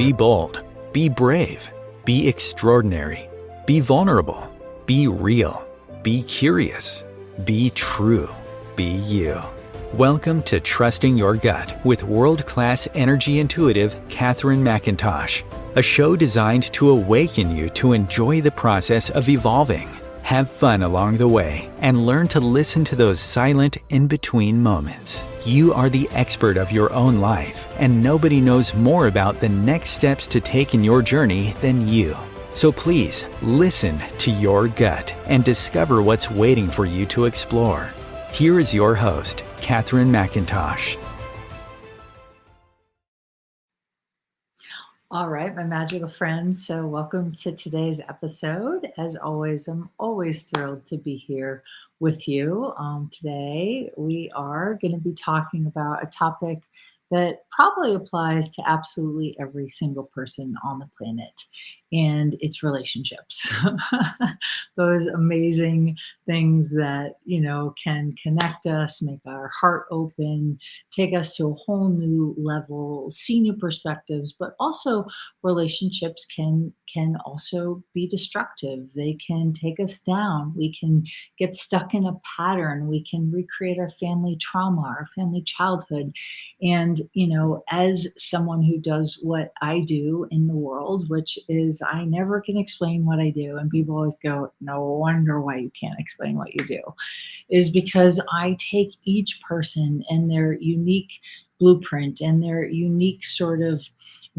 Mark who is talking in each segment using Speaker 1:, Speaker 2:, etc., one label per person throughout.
Speaker 1: Be bold. Be brave. Be extraordinary. Be vulnerable. Be real. Be curious. Be true. Be you. Welcome to Trusting Your Gut with world-class energy intuitive Catherine McIntosh, a show designed to awaken you to enjoy the process of evolving, have fun along the way, and learn to listen to those silent in-between moments. You are the expert of your own life, and nobody knows more about the next steps to take in your journey than you. So please, listen to your gut and discover what's waiting for you to explore. Here is your host, Catherine McIntosh.
Speaker 2: All right, my magical friends. So welcome to today's episode. As always, I'm always thrilled to be here with you. Today, we are going to be talking about a topic that probably applies to absolutely every single person on the planet, and it's relationships. Those amazing things that, can connect us, make our heart open, take us to a whole new level, see new perspectives, but also relationships can also be destructive. They can take us down. We can get stuck in a pattern. We can recreate our family trauma, our family childhood. And, as someone who does what I do in the world, which is I never can explain what I do, and people always go, no wonder why you can't explain what you do, is because I take each person and their unique blueprint and their unique sort of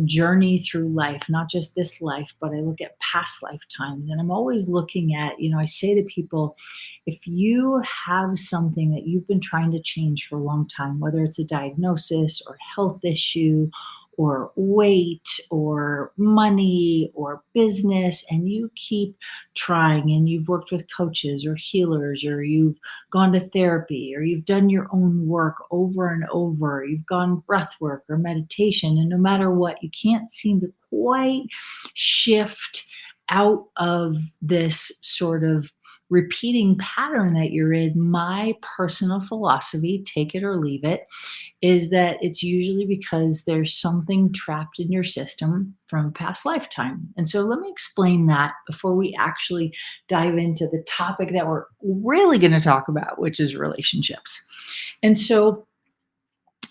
Speaker 2: journey through life, not just this life, but I look at past lifetimes. And I'm always looking at, I say to people, if you have something that you've been trying to change for a long time, whether it's a diagnosis or health issue or weight or money or business, and you keep trying, and you've worked with coaches or healers, or you've gone to therapy, or you've done your own work over and over, you've gone breath work or meditation, and no matter what, you can't seem to quite shift out of this sort of repeating pattern that you're in. My personal philosophy, take it or leave it, is that it's usually because there's something trapped in your system from a past lifetime. And so let me explain that before we actually dive into the topic that we're really going to talk about, which is relationships. And so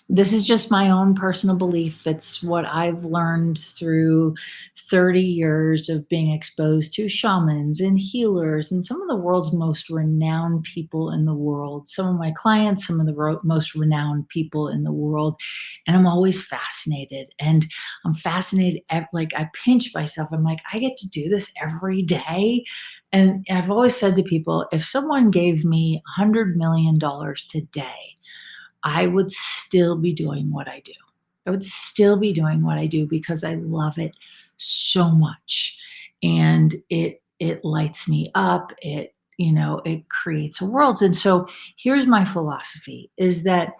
Speaker 2: this is just my own personal belief. It's what I've learned through 30 years of being exposed to shamans and healers and some of the world's most renowned people in the world. Some of my clients, some of the most renowned people in the world. And I'm always fascinated. And I'm fascinated, I pinch myself. I'm like, I get to do this every day. And I've always said to people, if someone gave me $100 million today, I would still be doing what I do. I would still be doing what I do because I love it so much. And it lights me up. It creates a world. And so here's my philosophy, is that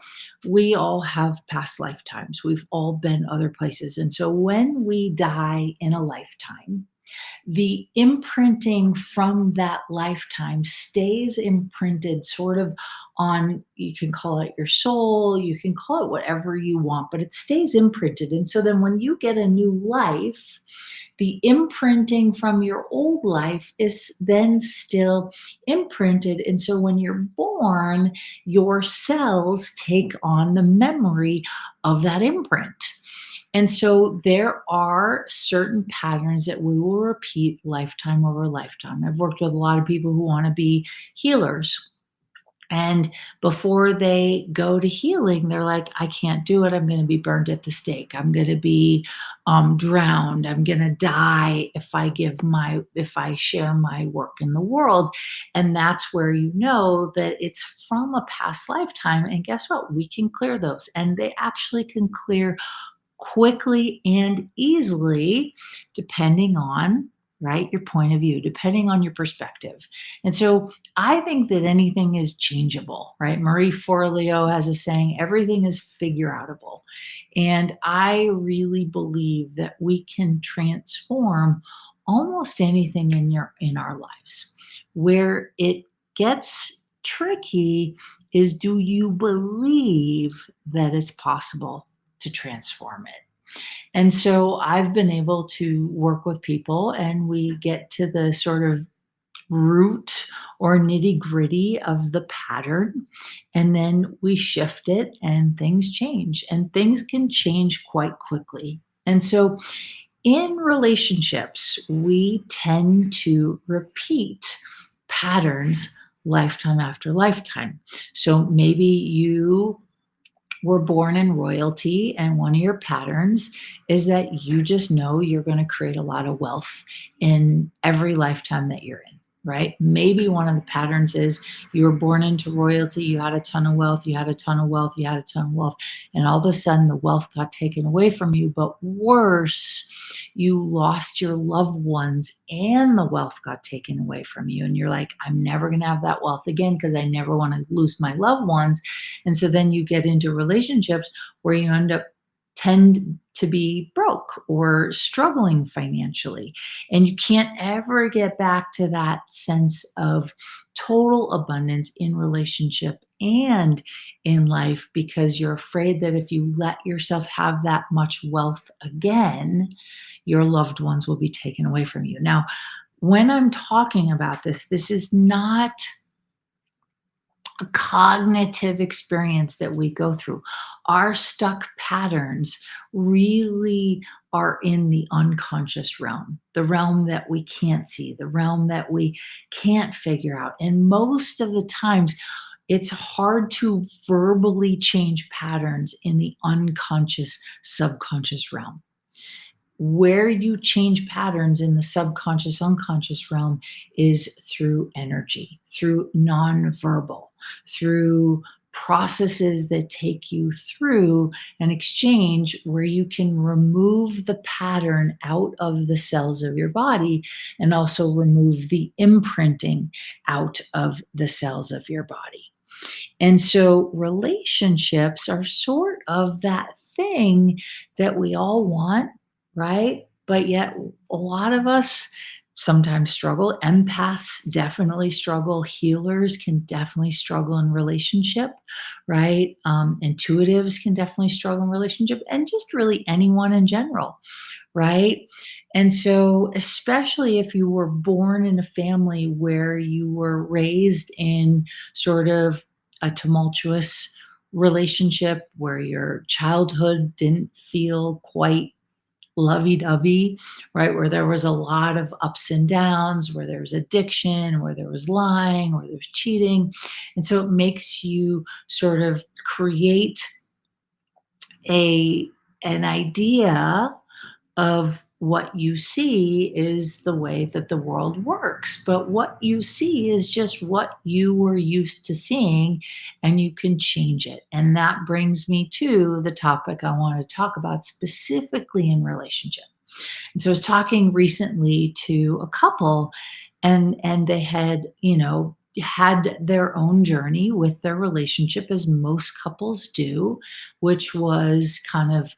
Speaker 2: we all have past lifetimes. We've all been other places. And so when we die in a lifetime, the imprinting from that lifetime stays imprinted sort of on, you can call it your soul, you can call it whatever you want, but it stays imprinted. And so then when you get a new life, the imprinting from your old life is then still imprinted. And so when you're born, your cells take on the memory of that imprint. And so there are certain patterns that we will repeat lifetime over lifetime. I've worked with a lot of people who want to be healers. And before they go to healing, they're like, I can't do it. I'm going to be burned at the stake. I'm going to be drowned. I'm going to die if I share my work in the world. And that's where you know that it's from a past lifetime. And guess what? We can clear those. And they actually can clear quickly and easily, depending on, right, your point of view, depending on your perspective. And so I think that anything is changeable, right? Marie Forleo has a saying, everything is figure outable. And I really believe that we can transform almost anything in our lives. Where it gets tricky is, do you believe that it's possible to transform it? And so I've been able to work with people and we get to the sort of root or nitty gritty of the pattern. And then we shift it and things change. And things can change quite quickly. And so in relationships, we tend to repeat patterns lifetime after lifetime. So maybe you were born in royalty, and one of your patterns is that you just know you're going to create a lot of wealth in every lifetime that you're in, right? Maybe one of the patterns is you were born into royalty, you had a ton of wealth, you had a ton of wealth, you had a ton of wealth, and all of a sudden the wealth got taken away from you. But worse, you lost your loved ones and the wealth got taken away from you. And you're like, I'm never going to have that wealth again because I never want to lose my loved ones. And so then you get into relationships where you end up tend to be broke or struggling financially. And you can't ever get back to that sense of total abundance in relationship and in life because you're afraid that if you let yourself have that much wealth again, your loved ones will be taken away from you. Now, when I'm talking about this, this is not a cognitive experience that we go through. Our stuck patterns really are in the unconscious realm, the realm that we can't see, the realm that we can't figure out. And most of the times, it's hard to verbally change patterns in the unconscious, subconscious realm. Where you change patterns in the subconscious, unconscious realm is through energy, through nonverbal, through processes that take you through an exchange where you can remove the pattern out of the cells of your body and also remove the imprinting out of the cells of your body. And so relationships are sort of that thing that we all want, right? But yet a lot of us sometimes struggle. Empaths definitely struggle. Healers can definitely struggle in relationship, right? Intuitives can definitely struggle in relationship, and just really anyone in general, right? And so, especially if you were born in a family where you were raised in sort of a tumultuous relationship where your childhood didn't feel quite lovey dovey, right? Where there was a lot of ups and downs, where there was addiction, where there was lying, where there was cheating. And so it makes you sort of create a an idea of what you see is the way that the world works. But what you see is just what you were used to seeing, and you can change it. And that brings me to the topic I want to talk about specifically in relationship. And so I was talking recently to a couple, and they had, had their own journey with their relationship as most couples do, which was kind of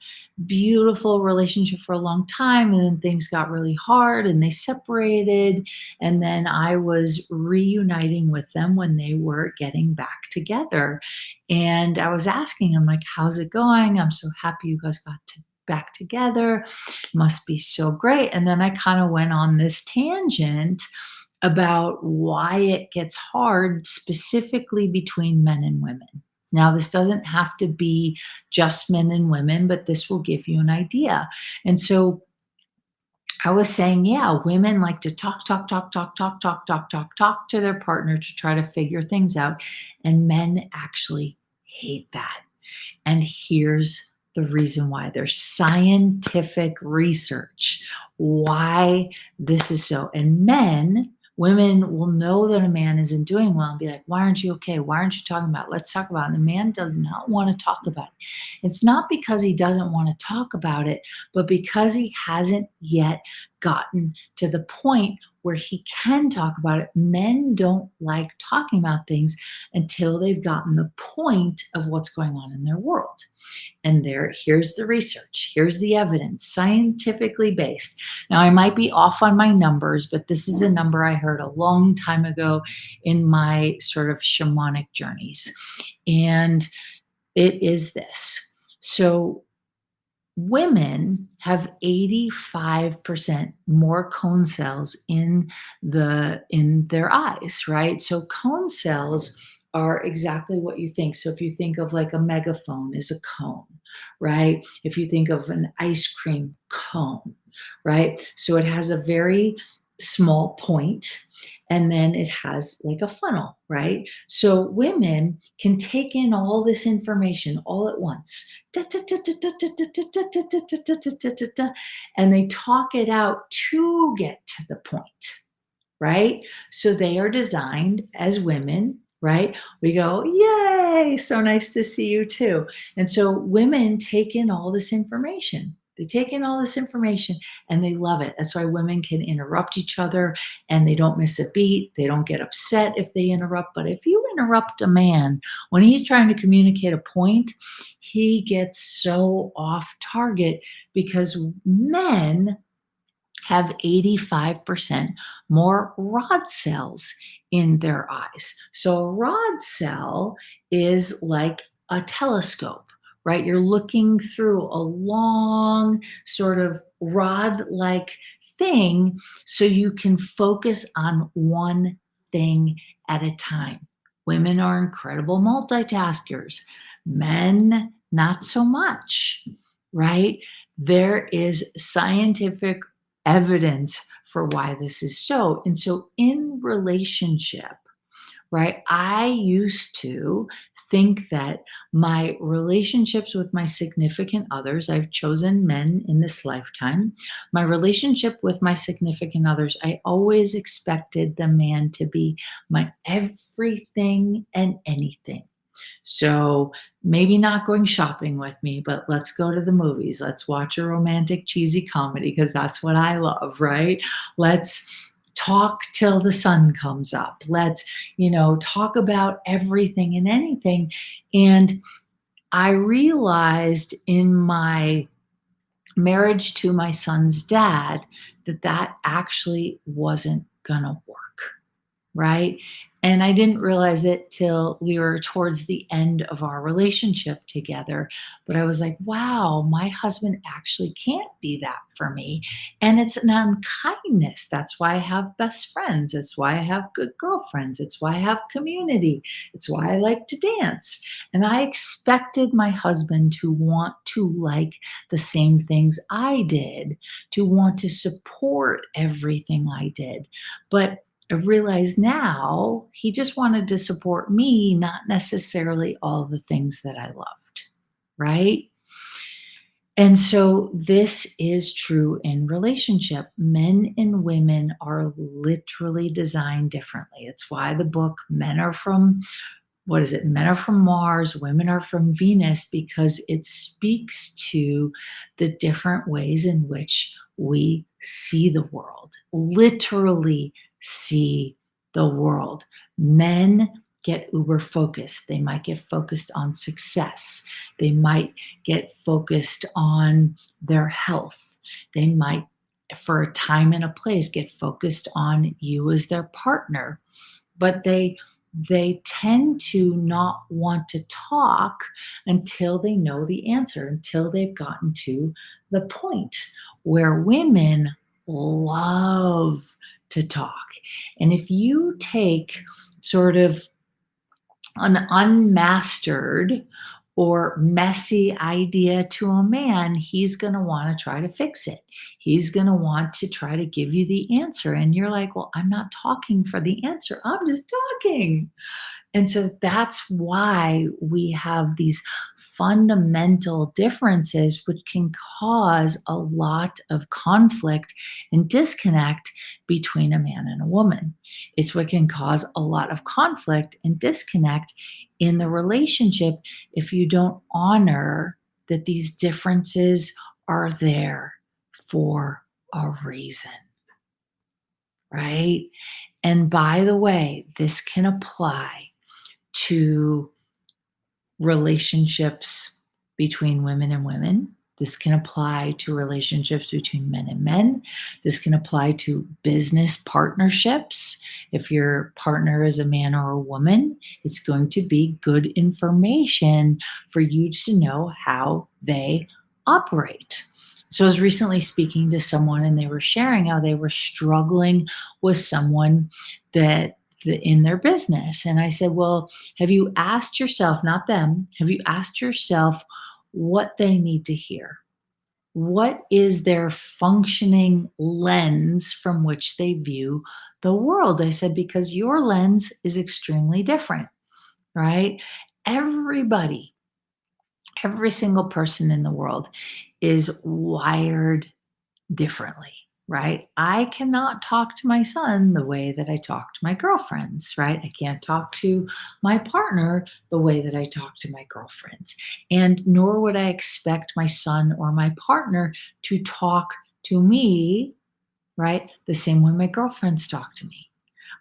Speaker 2: beautiful relationship for a long time, and then things got really hard and they separated, and then I was reuniting with them when they were getting back together. And I was asking them, like, how's it going? I'm so happy you guys got to back together, must be so great. And then I kind of went on this tangent about why it gets hard specifically between men and women. Now, this doesn't have to be just men and women, but this will give you an idea. And so I was saying, yeah, women like to talk, talk, talk, talk, talk, talk, talk, talk, talk to their partner to try to figure things out. And men actually hate that. And here's the reason why. There's scientific research why this is so. And women will know that a man isn't doing well and be like, why aren't you okay? Why aren't you talking about it? Let's talk about it. And the man does not want to talk about it. It's not because he doesn't want to talk about it, but because he hasn't yet gotten to the point where he can talk about it. Men don't like talking about things until they've gotten the point of what's going on in their world. And here's the research, here's the evidence, scientifically based. Now, I might be off on my numbers, but this is a number I heard a long time ago in my sort of shamanic journeys. And it is this. So Women have 85% more cone cells in their eyes, right? So cone cells are exactly what you think. So if you think of like a megaphone as a cone, right? If you think of an ice cream cone, right? So it has a very small point and then it has like a funnel, right? So women can take in all this information all at once, and they talk it out to get to the point, right? So they are designed as women, right? We go, yay, so nice to see you too. And so women take in all this information. They take in all this information and they love it. That's why women can interrupt each other and they don't miss a beat. They don't get upset if they interrupt. But if you interrupt a man when he's trying to communicate a point, he gets so off target because men have 85% more rod cells in their eyes. So a rod cell is like a telescope, right? You're looking through a long sort of rod like thing so you can focus on one thing at a time. Women are incredible multitaskers, men, not so much, right? There is scientific evidence for why this is so. And so in relationship, right, I used to think that my relationships with my significant others, I've chosen men in this lifetime, my relationship with my significant others, I always expected the man to be my everything and anything. So maybe not going shopping with me, but let's go to the movies. Let's watch a romantic, cheesy comedy because that's what I love, right? Let's talk till the sun comes up. Let's, talk about everything and anything. And I realized in my marriage to my son's dad that that actually wasn't going to work, right? And I didn't realize it till we were towards the end of our relationship together. But I was like, wow, my husband actually can't be that for me. And it's an unkindness. That's why I have best friends. It's why I have good girlfriends. It's why I have community. It's why I like to dance. And I expected my husband to want to like the same things I did, to want to support everything I did. But I realize now he just wanted to support me, not necessarily all the things that I loved, right? And so this is true in relationship. Men and women are literally designed differently. It's why the book Men Are From what is it? Men are from Mars, women are from Venus, because it speaks to the different ways in which we see the world, literally see the world. Men get uber focused. They might get focused on success. They might get focused on their health. They might, for a time and a place, get focused on you as their partner. But they tend to not want to talk until they know the answer, until they've gotten to the point where women love to talk. And if you take sort of an unmastered or messy idea to a man, he's going to want to try to fix it. He's going to want to try to give you the answer. And you're like, well, I'm not talking for the answer. I'm just talking. And so that's why we have these fundamental differences, which can cause a lot of conflict and disconnect between a man and a woman. It's what can cause a lot of conflict and disconnect in the relationship if you don't honor that these differences are there for a reason, right? And by the way, this can apply to relationships between women and women. This can apply to relationships between men and men. This can apply to business partnerships. If your partner is a man or a woman, it's going to be good information for you to know how they operate. So I was recently speaking to someone and they were sharing how they were struggling with someone in their business. And I said, well, have you asked yourself, not them, have you asked yourself what they need to hear? What is their functioning lens from which they view the world? I said, because your lens is extremely different, right? Everybody, every single person in the world is wired differently, right? I cannot talk to my son the way that I talk to my girlfriends, right? I can't talk to my partner the way that I talk to my girlfriends. And nor would I expect my son or my partner to talk to me, right? The same way my girlfriends talk to me.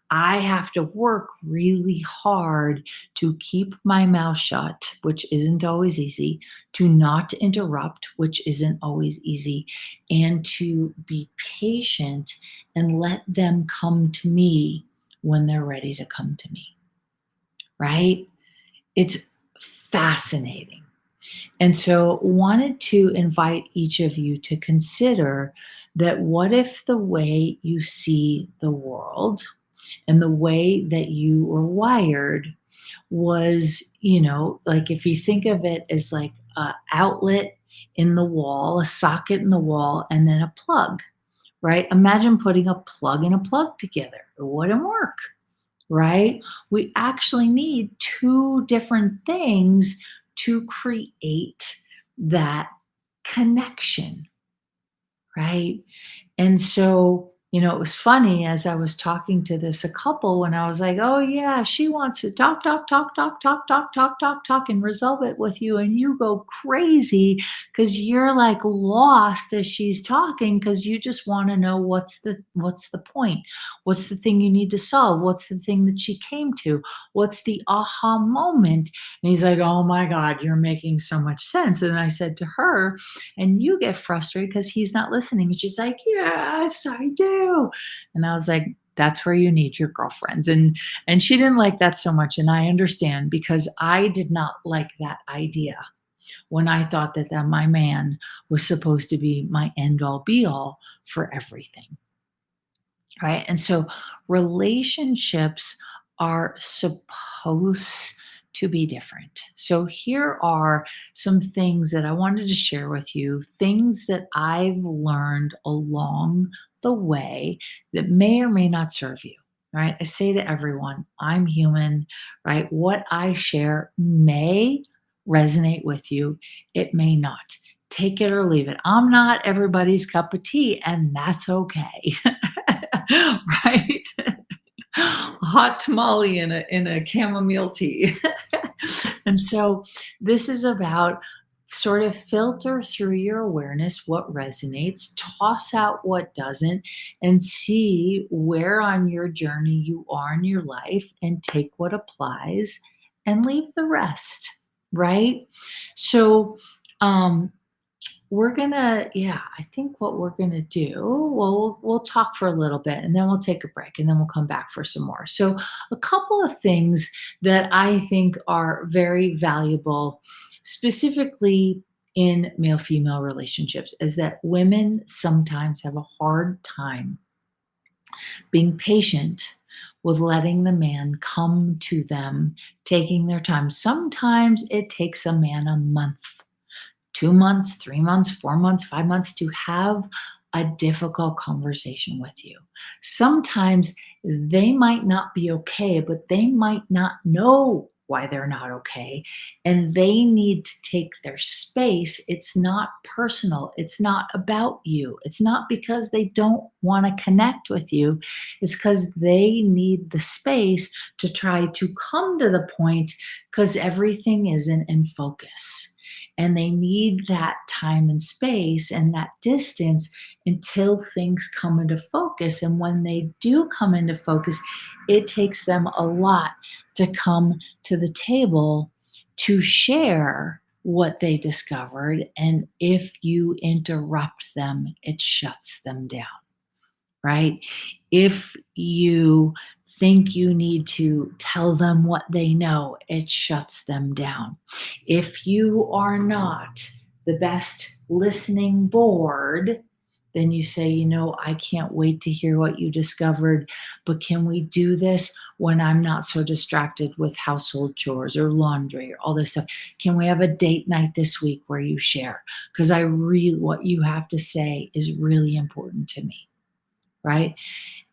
Speaker 2: I have to work really hard to keep my mouth shut, which isn't always easy, to not interrupt, which isn't always easy, and to be patient and let them come to me when they're ready to come to me, right? It's fascinating. And so, wanted to invite each of you to consider that what if the way you see the world and the way that you were wired was, like if you think of it as like a outlet in the wall, a socket in the wall, and then a plug, right? Imagine putting a plug and a plug together. It wouldn't work, right? We actually need two different things to create that connection, right? And so, it was funny as I was talking to this a couple when I was like, oh, yeah, she wants to talk, talk, talk, talk, talk, talk, talk, talk, talk, and resolve it with you. And you go crazy because you're like lost as she's talking because you just want to know what's the point? What's the thing you need to solve? What's the thing that she came to? What's the aha moment? And he's like, oh my God, you're making so much sense. And I said to her, and you get frustrated because he's not listening. And she's like, yes, I do. And I was like, that's where you need your girlfriends. And she didn't like that so much. And I understand because I did not like that idea when I thought that my man was supposed to be my end all be all for everything. Right. And so relationships are supposed to be different. So here are some things that I wanted to share with you, things that I've learned along the way that may or may not serve you. Right. I say to everyone, I'm human, right? What I share may resonate with you, it may not. Take it or leave it. I'm not everybody's cup of tea, and that's okay. Right? A hot tamale in a chamomile tea. And so this is about sort of filter through your awareness what resonates, toss out what doesn't, and see where on your journey you are in your life and take what applies and leave the rest, right? So we're gonna, yeah, I think what we're gonna do, well, we'll talk for a little bit and then we'll take a break and then we'll come back for some more. So, a couple of things that I think are very valuable, specifically in male female relationships, is that women sometimes have a hard time being patient with letting the man come to them, taking their time. Sometimes it takes a man a month, 2 months, 3 months, 4 months, 5 months to have a difficult conversation with you. Sometimes they might not be okay, but they might not know why they're not okay. And they need to take their space. It's not personal. It's not about you. It's not because they don't want to connect with you. It's because they need the space to try to come to the point because everything isn't in focus. And they need that time and space and that distance until things come into focus. And when they do come into focus, it takes them a lot to come to the table to share what they discovered. And if you interrupt them, it shuts them down, right? If you think you need to tell them what they know, it shuts them down. If you are not the best listening bored, then you say, I can't wait to hear what you discovered, but can we do this when I'm not so distracted with household chores or laundry or all this stuff? Can we have a date night this week where you share? Because what you have to say is really important to me, right?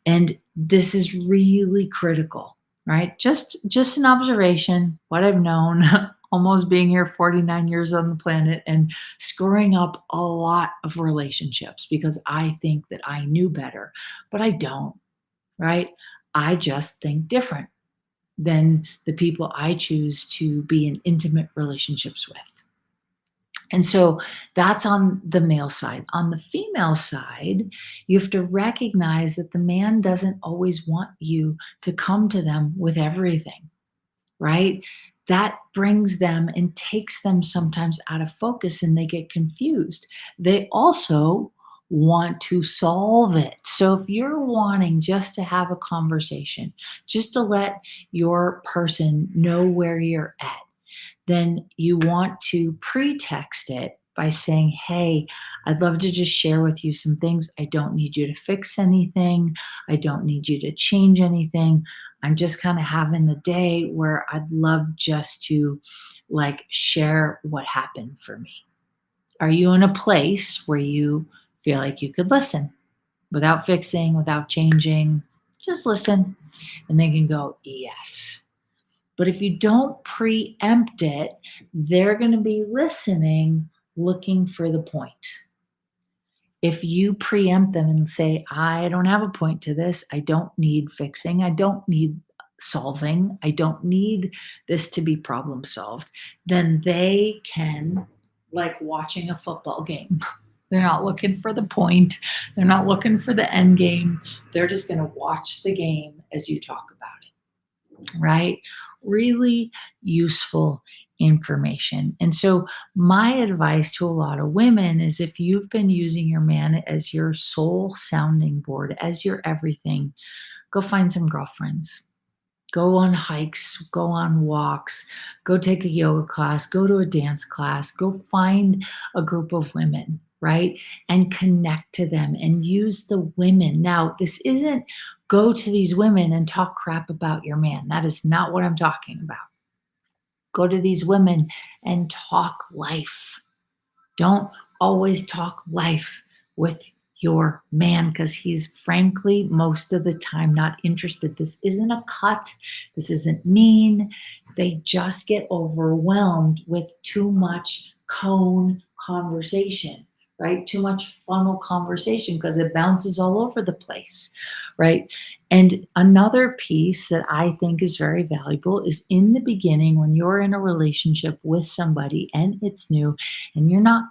Speaker 2: And this is really critical, right? Just an observation, what I've known, almost being here 49 years on the planet and screwing up a lot of relationships because I think that I knew better, but I don't, right? I just think different than the people I choose to be in intimate relationships with. And so that's on the male side. On the female side, you have to recognize that the man doesn't always want you to come to them with everything, right? That brings them and takes them sometimes out of focus and they get confused. They also want to solve it. So if you're wanting just to have a conversation, just to let your person know where you're at, then you want to pretext it by saying, hey, I'd love to just share with you some things. I don't need you to fix anything. I don't need you to change anything. I'm just kind of having a day where I'd love just to share what happened for me. Are you in a place where you feel like you could listen without fixing, without changing? Just listen. And they can go, yes. But if you don't preempt it, they're going to be listening, looking for the point. If you preempt them and say, I don't have a point to this, I don't need fixing, I don't need solving, I don't need this to be problem solved, then they can, like watching a football game. They're not looking for the point. They're not looking for the end game. They're just going to watch the game as you talk about it, right? Really useful information. And so, my advice to a lot of women is if you've been using your man as your sole sounding board, as your everything, go find some girlfriends. Go on hikes, go on walks, go take a yoga class, go to a dance class, go find a group of women, right? And connect to them and use the women. Now, this isn't go to these women and talk crap about your man. That is not what I'm talking about. Go to these women and talk life. Don't always talk life with your man because he's frankly most of the time not interested. This isn't a cut. This isn't mean. They just get overwhelmed with too much cone conversation, right? Too much funnel conversation because it bounces all over the place, right? And another piece that I think is very valuable is in the beginning when you're in a relationship with somebody and it's new and you're not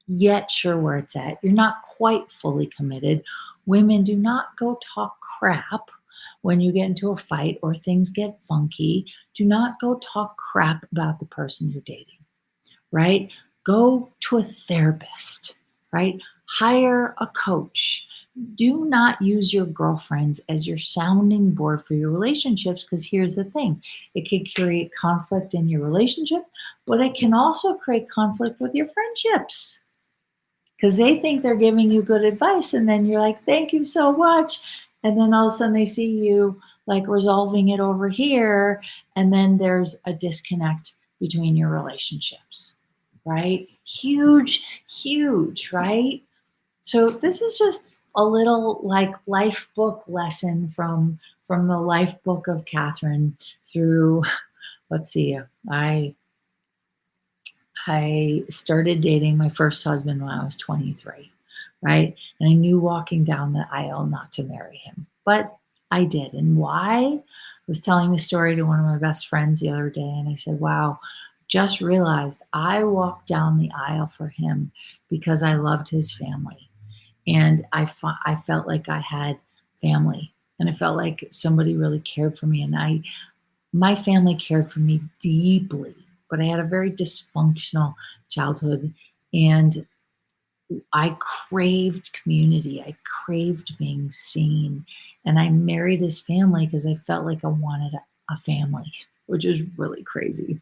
Speaker 2: yet sure where it's at, you're not quite fully committed, women do not go talk crap when you get into a fight or things get funky. Do not go talk crap about the person you're dating, right? Go to a therapist, right? Hire a coach. Do not use your girlfriends as your sounding board for your relationships because here's the thing, it can create conflict in your relationship, but it can also create conflict with your friendships because they think they're giving you good advice and then you're like, thank you so much, and then all of a sudden they see you like resolving it over here and then there's a disconnect between your relationships, right? Huge, right? So this is just a little like life book lesson from the life book of Catherine through, let's see, I started dating my first husband when I was 23, right? And I knew walking down the aisle not to marry him, but I did. And why? I was telling the story to one of my best friends the other day, and I said, wow, just realized I walked down the aisle for him because I loved his family. And I felt like I had family and I felt like somebody really cared for me. And my family cared for me deeply, but I had a very dysfunctional childhood and I craved community. I craved being seen. And I married his family because I felt like I wanted a family, which is really crazy.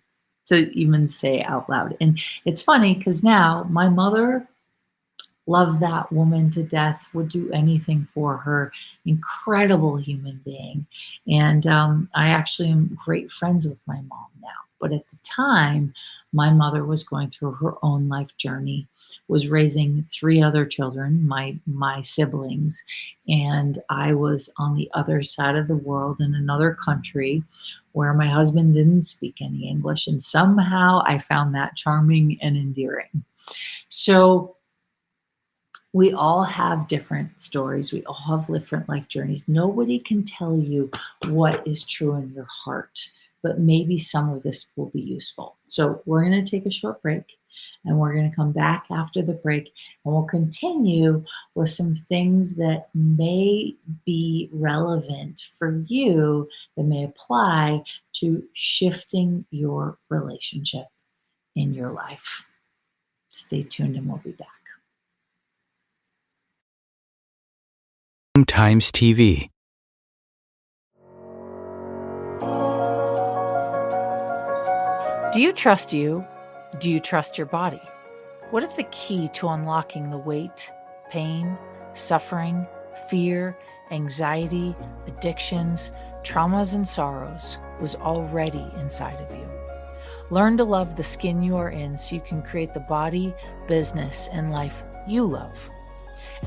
Speaker 2: to even say out loud. And it's funny because now my mother loved that woman to death, would do anything for her. Incredible human being. And I actually am great friends with my mom now. But at the time, my mother was going through her own life journey, was raising three other children, my siblings, and I was on the other side of the world in another country where my husband didn't speak any English. And somehow I found that charming and endearing. So we all have different stories. We all have different life journeys. Nobody can tell you what is true in your heart, but maybe some of this will be useful. So we're going to take a short break and we're going to come back after the break and we'll continue with some things that may be relevant for you that may apply to shifting your relationship in your life. Stay tuned and we'll be back.
Speaker 1: Times TV.
Speaker 3: Do you trust you? Do you trust your body? What if the key to unlocking the weight, pain, suffering, fear, anxiety, addictions, traumas, and sorrows was already inside of you? Learn to love the skin you are in so you can create the body, business, and life you love.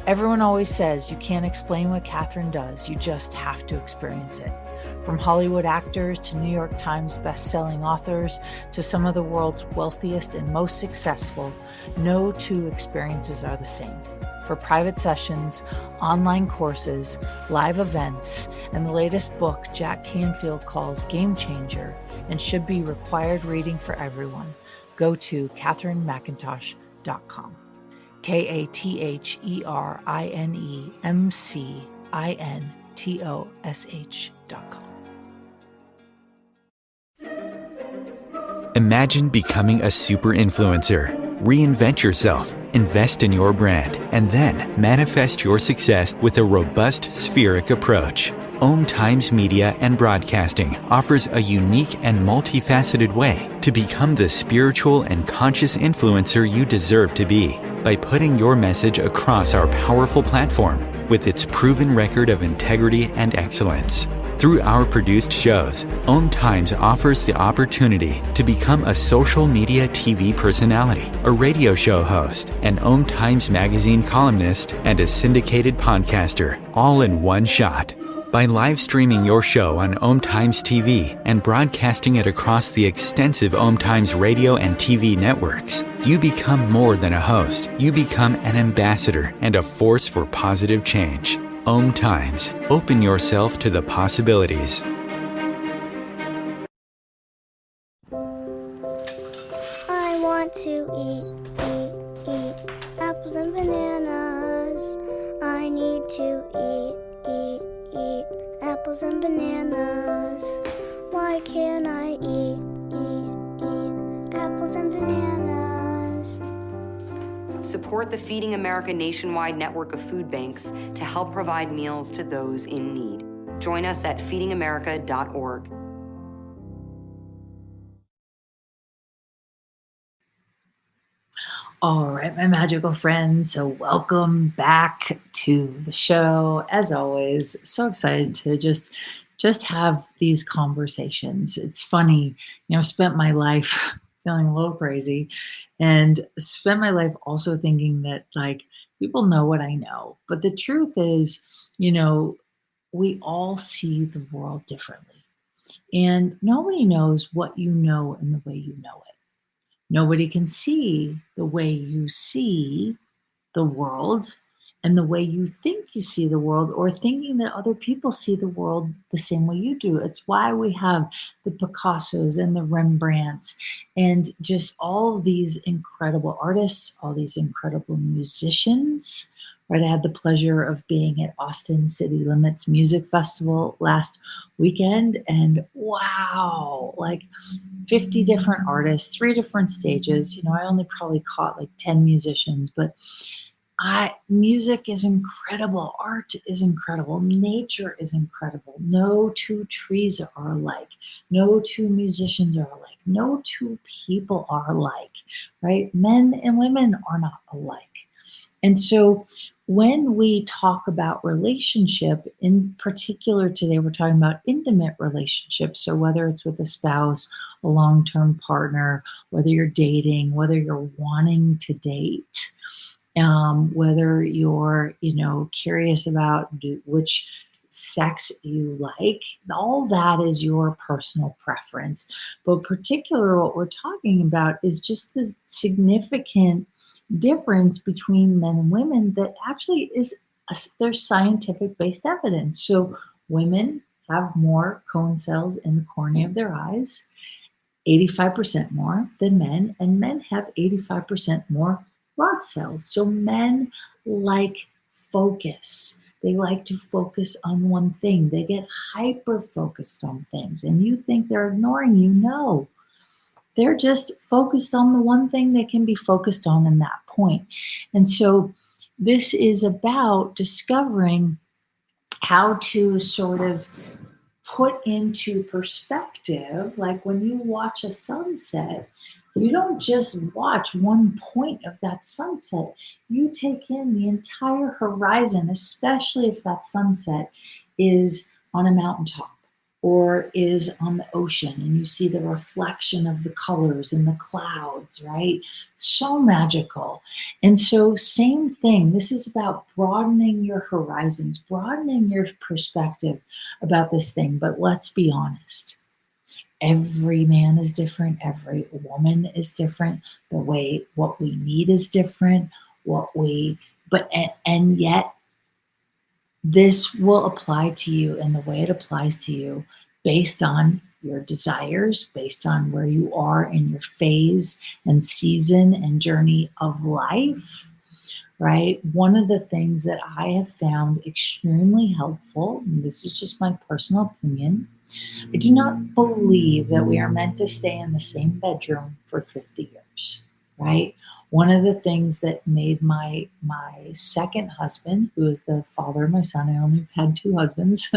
Speaker 3: Everyone always says you can't explain what Catherine does, you just have to experience it. From Hollywood actors to New York Times best-selling authors to some of the world's wealthiest and most successful, no two experiences are the same. For private sessions, online courses, live events, and the latest book Jack Canfield calls Game Changer and should be required reading for everyone, go to katherinemcintosh.com. KatherineMcintosh.com.
Speaker 1: Imagine becoming a super influencer. Reinvent yourself, invest in your brand, and then manifest your success with a robust spheric approach. Om Times Media and Broadcasting offers a unique and multifaceted way to become the spiritual and conscious influencer you deserve to be by putting your message across our powerful platform with its proven record of integrity and excellence. Through our produced shows, Om Times offers the opportunity to become a social media TV personality, a radio show host, an Om Times magazine columnist, and a syndicated podcaster, all in one shot. By live streaming your show on Om Times TV and broadcasting it across the extensive Om Times radio and TV networks, you become more than a host. You become an ambassador and a force for positive change. Om Times. Open yourself to the possibilities.
Speaker 4: I want to eat apples and bananas. I need to eat apples and bananas. Why can't I eat apples and bananas?
Speaker 5: Support the Feeding America nationwide network of food banks to help provide meals to those in need. Join us at feedingamerica.org.
Speaker 2: All right, my magical friends. So welcome back to the show. As always, so excited to just have these conversations. It's funny, I've spent my life feeling a little crazy and spent my life also thinking that like people know what I know. But the truth is, we all see the world differently. And nobody knows what you know in the way you know it. Nobody can see the way you see the world and the way you think you see the world, or thinking that other people see the world the same way you do. It's why we have the Picassos and the Rembrandts and just all these incredible artists, all these incredible musicians. Right, I had the pleasure of being at Austin City Limits Music Festival last weekend, and wow, like 50 different artists, 3 different stages. I only probably caught like 10 musicians, but Music is incredible. Art is incredible. Nature is incredible. No two trees are alike. No two musicians are alike. No two people are alike, right? Men and women are not alike. And so when we talk about relationship, in particular today, we're talking about intimate relationships. So whether it's with a spouse, a long-term partner, whether you're dating, whether you're wanting to date, whether you're, curious about which sex you like, all that is your personal preference. But particular, what we're talking about is just the significant difference between men and women that actually is there's scientific based evidence. So women have more cone cells in the cornea of their eyes, 85% more than men, and men have 85% more rod cells. So men like focus. They like to focus on one thing. They get hyper focused on things. And you think they're ignoring you. No, they're just focused on the one thing they can be focused on in that point. And so this is about discovering how to sort of put into perspective, like when you watch a sunset, you don't just watch one point of that sunset. You take in the entire horizon, especially if that sunset is on a mountaintop or is on the ocean and you see the reflection of the colors in the clouds, right? So magical. And so, same thing, this is about broadening your horizons, broadening your perspective about this thing. But let's be honest, every man is different, every woman is different, the way what we need is different, and yet this will apply to you in the way it applies to you based on your desires, based on where you are in your phase and season and journey of life, right? One of the things that I have found extremely helpful, and this is just my personal opinion, I do not believe that we are meant to stay in the same bedroom for 50 years, right? One of the things that made my second husband, who is the father of my son, I only have had two husbands,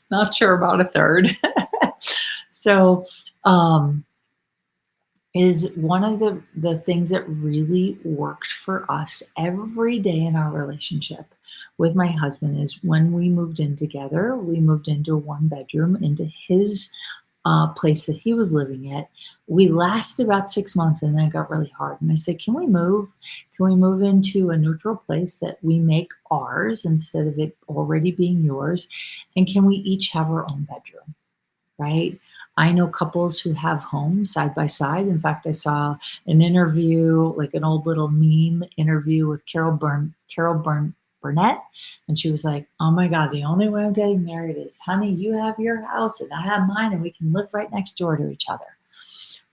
Speaker 2: not sure about a third. So, is one of the things that really worked for us every day in our relationship with my husband is when we moved in together, we moved into a one bedroom, into his place that he was living at. We lasted about 6 months and then it got really hard. And I said, can we move? Can we move into a neutral place that we make ours instead of it already being yours? And can we each have our own bedroom, right? I know couples who have homes side by side. In fact, I saw an interview, like an old little meme interview with Burnett. And she was like, oh my God, the only way I'm getting married is, honey, you have your house and I have mine and we can live right next door to each other,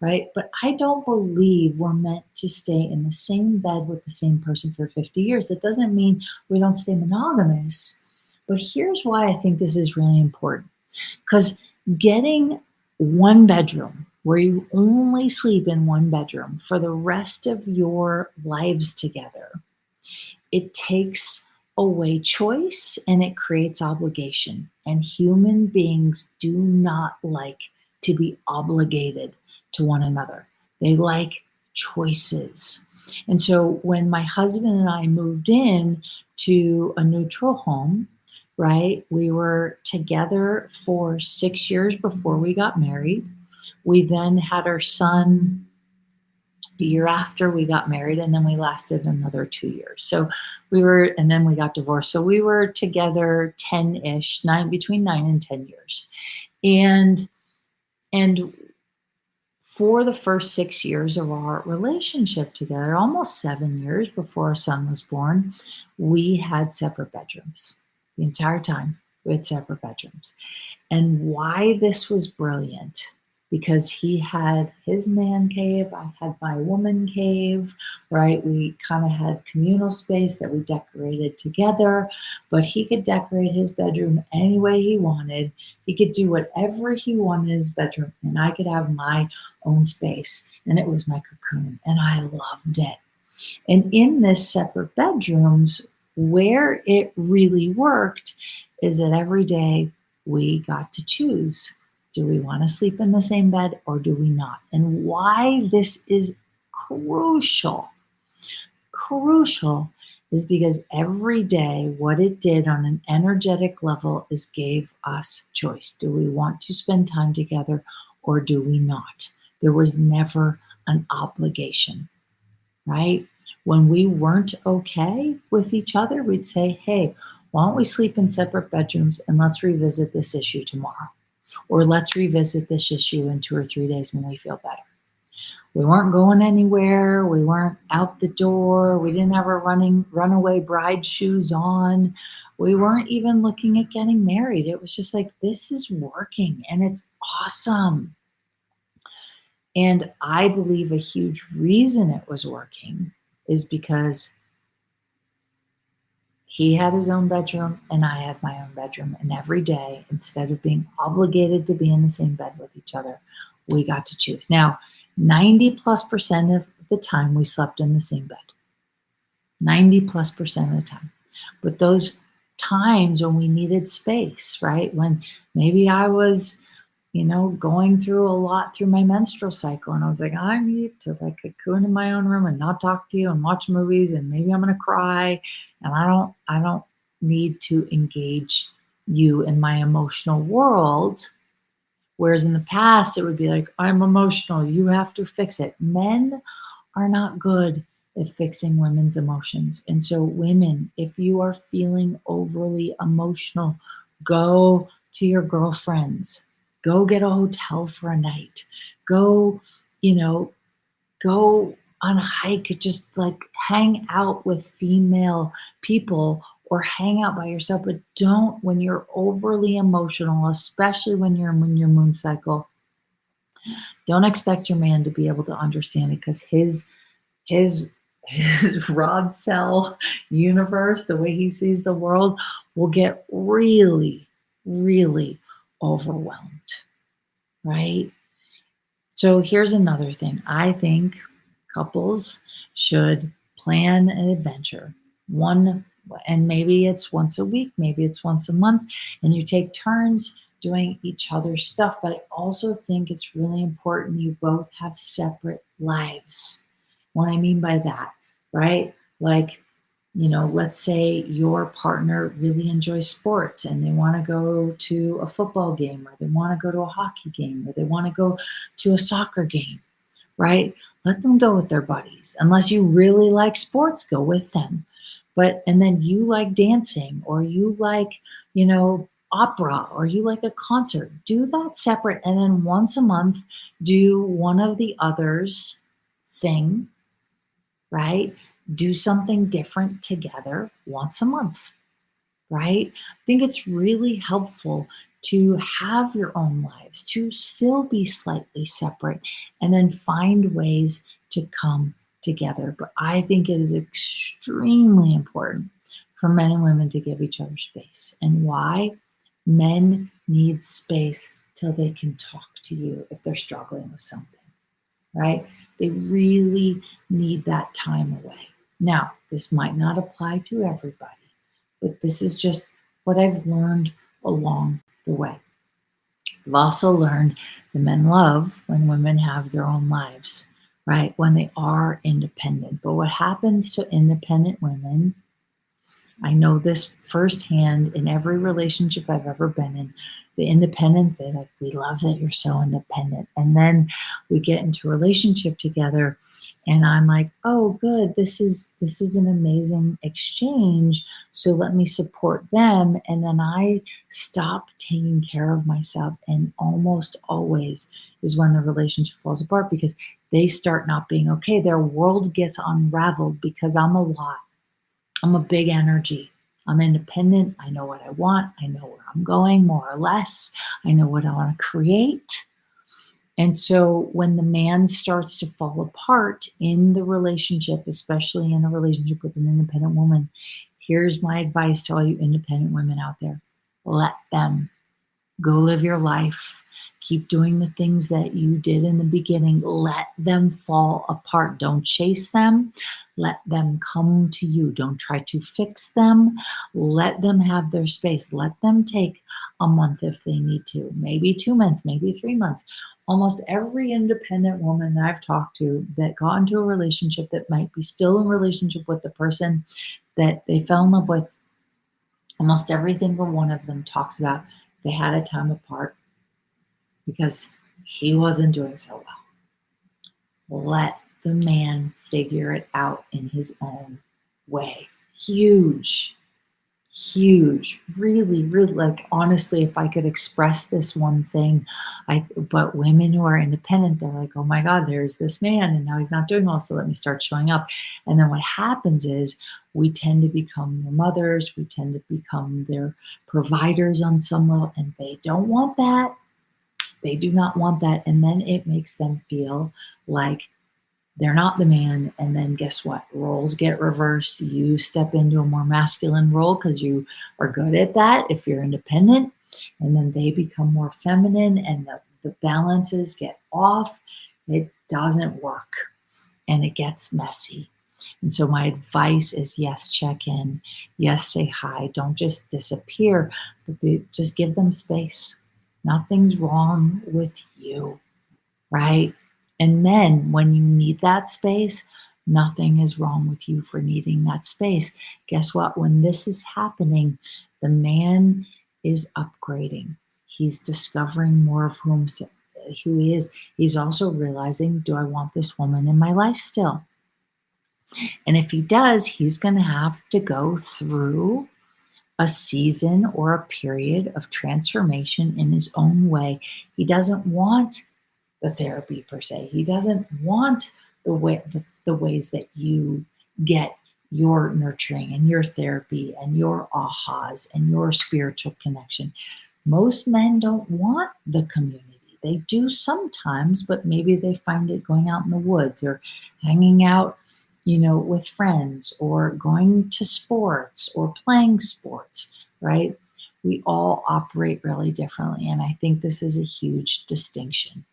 Speaker 2: right? But I don't believe we're meant to stay in the same bed with the same person for 50 years. It doesn't mean we don't stay monogamous. But here's why I think this is really important. Because getting one bedroom where you only sleep in one bedroom for the rest of your lives together, it takes away choice and it creates obligation. And human beings do not like to be obligated to one another. They like choices. And so when my husband and I moved in to a neutral home, right, we were together for 6 years before we got married. We then had our son the year after we got married, and then we lasted another 2 years. So and then we got divorced. So we were together 10-ish, between 9 and 10 years. And for the first 6 years of our relationship together, almost 7 years before our son was born, we had separate bedrooms. The entire time, we had separate bedrooms. And why this was brilliant, because he had his man cave, I had my woman cave, right? We kind of had communal space that we decorated together, but he could decorate his bedroom any way he wanted. He could do whatever he wanted in his bedroom, and I could have my own space, and it was my cocoon, and I loved it. And in this separate bedrooms, where it really worked is that every day we got to choose. Do we want to sleep in the same bed or do we not? And why this is crucial is because every day what it did on an energetic level is gave us choice. Do we want to spend time together or do we not? There was never an obligation, right? When we weren't okay with each other, we'd say, hey, why don't we sleep in separate bedrooms and let's revisit this issue tomorrow? Or let's revisit this issue in 2 or 3 days when we feel better. We weren't going anywhere. We weren't out the door. We didn't have our runaway bride shoes on. We weren't even looking at getting married. It was just like, this is working and it's awesome. And I believe a huge reason it was working is because he had his own bedroom and I had my own bedroom. And every day, instead of being obligated to be in the same bed with each other, we got to choose. Now, 90+% of the time we slept in the same bed. 90+% of the time. But those times when we needed space, right? When maybe I was, going through a lot through my menstrual cycle and I was like, I need to like cocoon in my own room and not talk to you and watch movies and maybe I'm going to cry and I don't need to engage you in my emotional world. Whereas in the past, it would be like, I'm emotional, you have to fix it. Men are not good at fixing women's emotions. And so, women, if you are feeling overly emotional, go to your girlfriends, go get a hotel for a night, go, go on a hike, just like hang out with female people or hang out by yourself, but don't when you're overly emotional, especially when you're in your moon cycle. Don't expect your man to be able to understand it because his rod cell universe, the way he sees the world, will get really, really overwhelmed, right? So here's another thing. I think couples should plan an adventure. And maybe it's once a week, maybe it's once a month, and you take turns doing each other's stuff. But I also think it's really important you both have separate lives. What I mean by that, right? Like, let's say your partner really enjoys sports and they want to go to a football game or they want to go to a hockey game or they want to go to a soccer game, right? Let them go with their buddies. Unless you really like sports, go with them. And then you like dancing or you like, opera or you like a concert, do that separate. And then once a month, do one of the others thing, right? Do something different together once a month, right? I think it's really helpful to have your own lives, to still be slightly separate, and then find ways to come together. But I think it is extremely important for men and women to give each other space. And why? Men need space till they can talk to you if they're struggling with something, right? They really need that time away. Now, this might not apply to everybody, but this is just what I've learned along the way. I've also learned that men love when women have their own lives, right? When they are independent. But what happens to independent women, I know this firsthand in every relationship I've ever been in. The independent, they like, we love that you're so independent. And then we get into a relationship together and I'm like, oh, good, this is an amazing exchange. So let me support them. And then I stop taking care of myself. And almost always is when the relationship falls apart because they start not being okay. Their world gets unraveled because I'm a lot. I'm a big energy. I'm independent. I know what I want. I know where I'm going, more or less. I know what I want to create. And so when the man starts to fall apart in the relationship, especially in a relationship with an independent woman, here's my advice to all you independent women out there. Let them. Go live your life. Keep doing the things that you did in the beginning. Let them fall apart. Don't chase them. Let them come to you. Don't try to fix them. Let them have their space. Let them take a month if they need to, maybe 2 months, maybe 3 months. Almost every independent woman that I've talked to that got into a relationship that might be still in relationship with the person that they fell in love with, almost every single one of them talks about they had a time apart because he wasn't doing so well. Let the man figure it out in his own way. Huge, huge, really, really, like, honestly, if I could express this one thing, but women who are independent, they're like, oh my God, there's this man and now he's not doing well, so let me start showing up. And then what happens is we tend to become their mothers, we tend to become their providers on some level, and they don't want that. They do not want that. And then it makes them feel like they're not the man. And then guess what? Roles get reversed. You step into a more masculine role because you are good at that if you're independent. And then they become more feminine and the balances get off. It doesn't work and it gets messy. And so my advice is yes, check in. Yes, say hi. Don't just disappear, but just give them space. Nothing's wrong with you, right? And then when you need that space, nothing is wrong with you for needing that space. Guess what? When this is happening, the man is upgrading. He's discovering more of who he is. He's also realizing, do I want this woman in my life still? And if he does, he's going to have to go through a season or a period of transformation in his own way. He doesn't want the therapy per se. He doesn't want the ways that you get your nurturing and your therapy and your ahas and your spiritual connection. Most men don't want the community. They do sometimes, but maybe they find it going out in the woods or hanging out, with friends or going to sports or playing sports, right? We all operate really differently. And I think this is a huge distinction.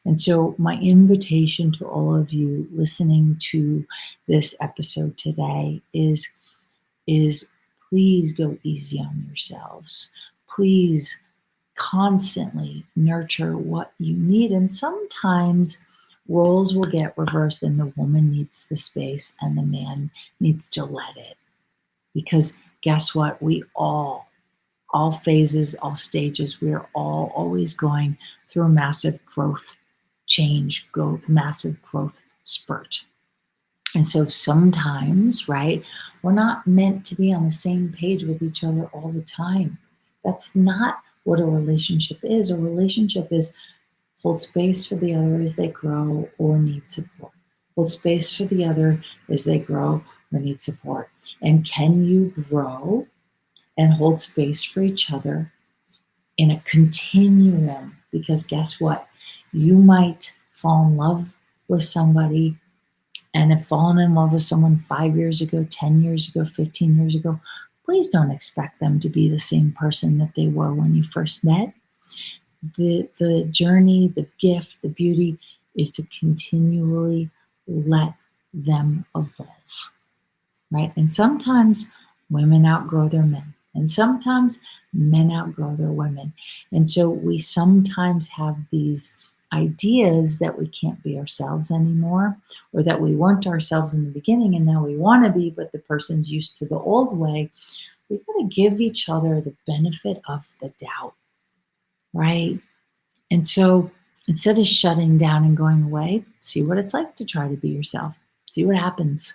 Speaker 2: And so, my invitation to all of you listening to this episode today is please go easy on yourselves. Please constantly nurture what you need. And sometimes roles will get reversed and the woman needs the space and the man needs to let it. Because guess what? We all phases, all stages, we're all always going through a massive massive growth spurt. And so sometimes, right, we're not meant to be on the same page with each other all the time. That's not what a relationship is. A relationship is hold space for the other as they grow or need support. Hold space for the other as they grow or need support. And can you grow and hold space for each other in a continuum? Because guess what? You might fall in love with somebody and have fallen in love with someone 5 years ago, 10 years ago, 15 years ago. Please don't expect them to be the same person that they were when you first met. The journey, the gift, the beauty is to continually let them evolve, right? And sometimes women outgrow their men, and sometimes men outgrow their women. And so we sometimes have these ideas that we can't be ourselves anymore, or that we weren't ourselves in the beginning and now we want to be, but the person's used to the old way. We've got to give each other the benefit of the doubt, right? And so instead of shutting down and going away, see what it's like to try to be yourself. See what happens.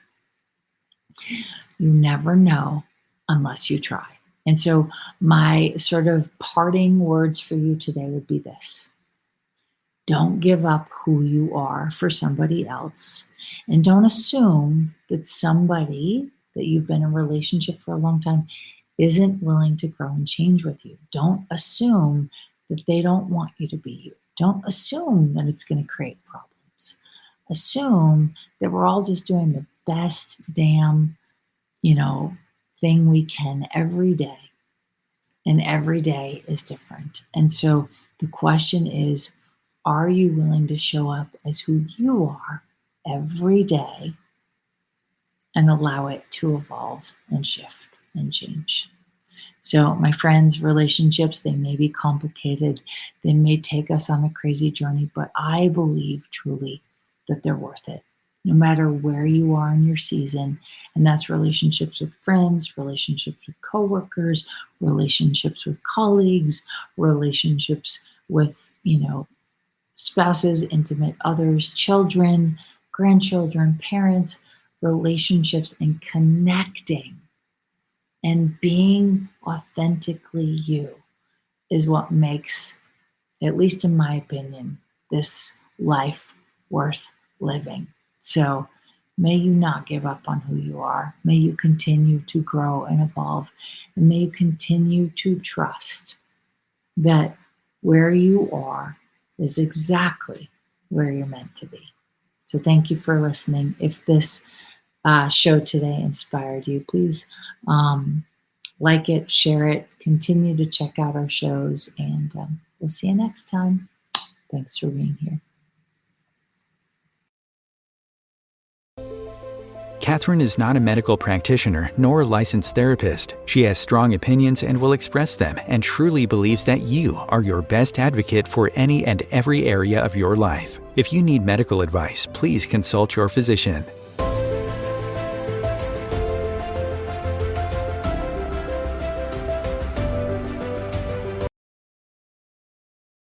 Speaker 2: You never know unless you try. And so my sort of parting words for you today would be this. Don't give up who you are for somebody else. And don't assume that somebody that you've been in a relationship for a long time isn't willing to grow and change with you. Don't assume that they don't want you to be you. Don't assume that it's going to create problems. Assume that we're all just doing the best damn, thing we can every day. and every day is different. And so the question is, are you willing to show up as who you are every day and allow it to evolve and shift and change? So, my friends, relationships, they may be complicated. They may take us on a crazy journey, but I believe truly that they're worth it, no matter where you are in your season. And that's relationships with friends, relationships with coworkers, relationships with colleagues, relationships with, spouses, intimate others, children, grandchildren, parents, relationships, and connecting and being authentically you is what makes, at least in my opinion, this life worth living. So may you not give up on who you are. May you continue to grow and evolve. And may you continue to trust that where you are is exactly where you're meant to be. So thank you for listening. If this show today inspired you, please like it, share it, continue to check out our shows, and we'll see you next time. Thanks for being here.
Speaker 1: Catherine is not a medical practitioner nor a licensed therapist. She has strong opinions and will express them, and truly believes that you are your best advocate for any and every area of your life. If you need medical advice, please consult your physician.